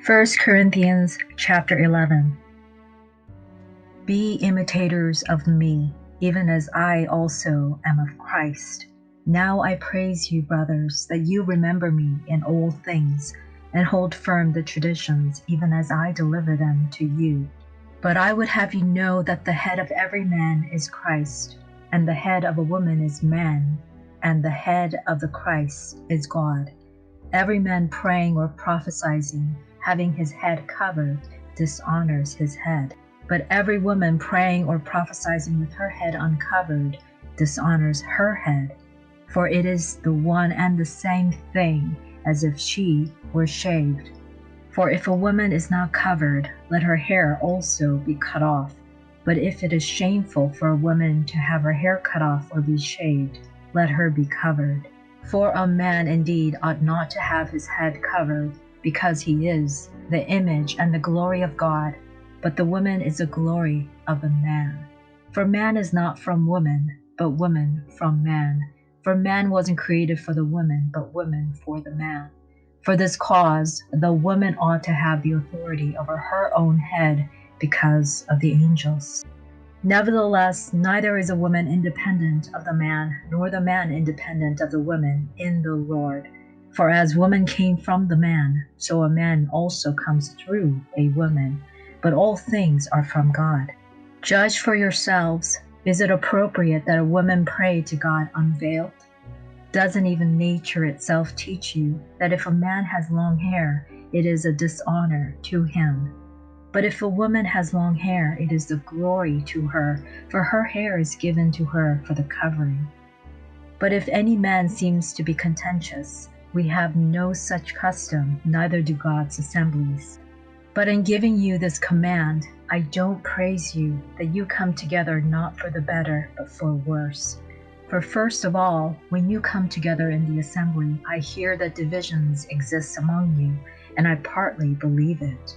1 Corinthians chapter 11. Be imitators of me, even as I also am of Christ. Now I praise you, brothers, that you remember me in all things, and hold firm the traditions, even as I deliver them to you. But I would have you know that the head of every man is Christ, and the head of a woman is man, and the head of the Christ is God. Every man praying or prophesying, having his head covered, dishonors his head. But every woman praying or prophesying with her head uncovered dishonors her head. For it is the one and the same thing as if she were shaved. For if a woman is not covered, let her hair also be cut off. But if it is shameful for a woman to have her hair cut off or be shaved, let her be covered. For a man indeed ought not to have his head covered, because he is the image and the glory of God, but the woman is the glory of the man. For man is not from woman, but woman from man. For man wasn't created for the woman, but woman for the man. For this cause, the woman ought to have the authority over her own head because of the angels. Nevertheless, neither is a woman independent of the man, nor the man independent of the woman in the Lord. For as woman came from the man, so a man also comes through a woman. But all things are from God. Judge for yourselves. Is it appropriate that a woman pray to God unveiled? Doesn't even nature itself teach you that if a man has long hair, it is a dishonor to him? But if a woman has long hair, it is the glory to her, for her hair is given to her for the covering. But if any man seems to be contentious, we have no such custom, neither do God's assemblies. But in giving you this command, I don't praise you that you come together not for the better, but for worse. For first of all, when you come together in the assembly, I hear that divisions exist among you, and I partly believe it.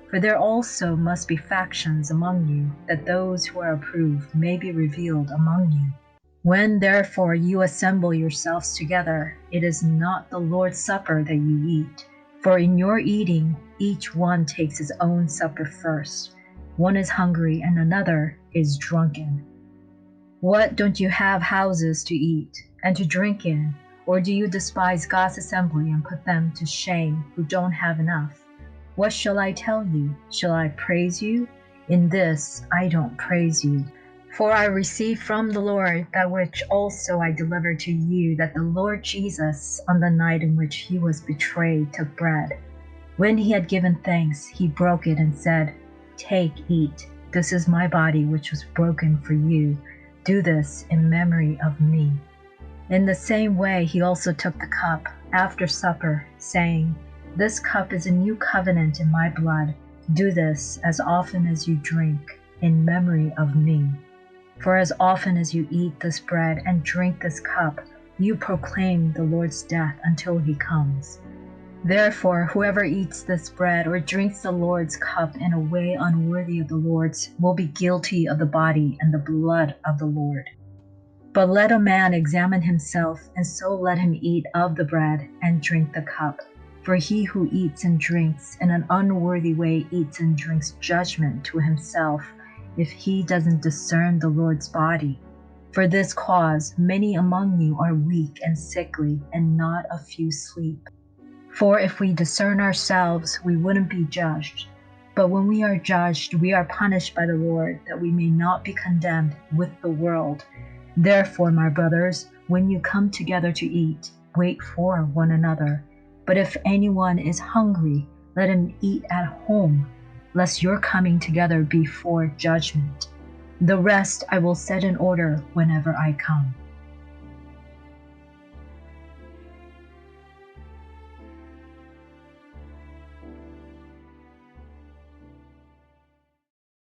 For there also must be factions among you, that those who are approved may be revealed among you. When therefore you assemble yourselves together, it is not the Lord's Supper that you eat. For in your eating, each one takes his own supper first. One is hungry and another is drunken. What, don't you have houses to eat and to drink in? Or do you despise God's assembly and put them to shame who don't have enough? What shall I tell you? Shall I praise you? In this I don't praise you. For I received from the Lord that which also I delivered to you, that the Lord Jesus, on the night in which he was betrayed, took bread. When he had given thanks, he broke it and said, "Take, eat. This is my body which was broken for you. Do this in memory of me." In the same way he also took the cup after supper, saying, "This cup is a new covenant in my blood. Do this as often as you drink, in memory of me. For as often as you eat this bread and drink this cup, you proclaim the Lord's death until he comes. Therefore, whoever eats this bread or drinks the Lord's cup in a way unworthy of the Lord's will be guilty of the body and the blood of the Lord. But let a man examine himself, and so let him eat of the bread and drink the cup. For he who eats and drinks in an unworthy way eats and drinks judgment to himself, if he doesn't discern the Lord's body. For this cause many among you are weak and sickly, and not a few sleep. For if we discern ourselves, we wouldn't be judged. But when we are judged, we are punished by the Lord, that we may not be condemned with the world. Therefore, my brothers, when you come together to eat, wait for one another. But if anyone is hungry, let him eat at home, lest your coming together be for judgment. The rest I will set in order whenever I come.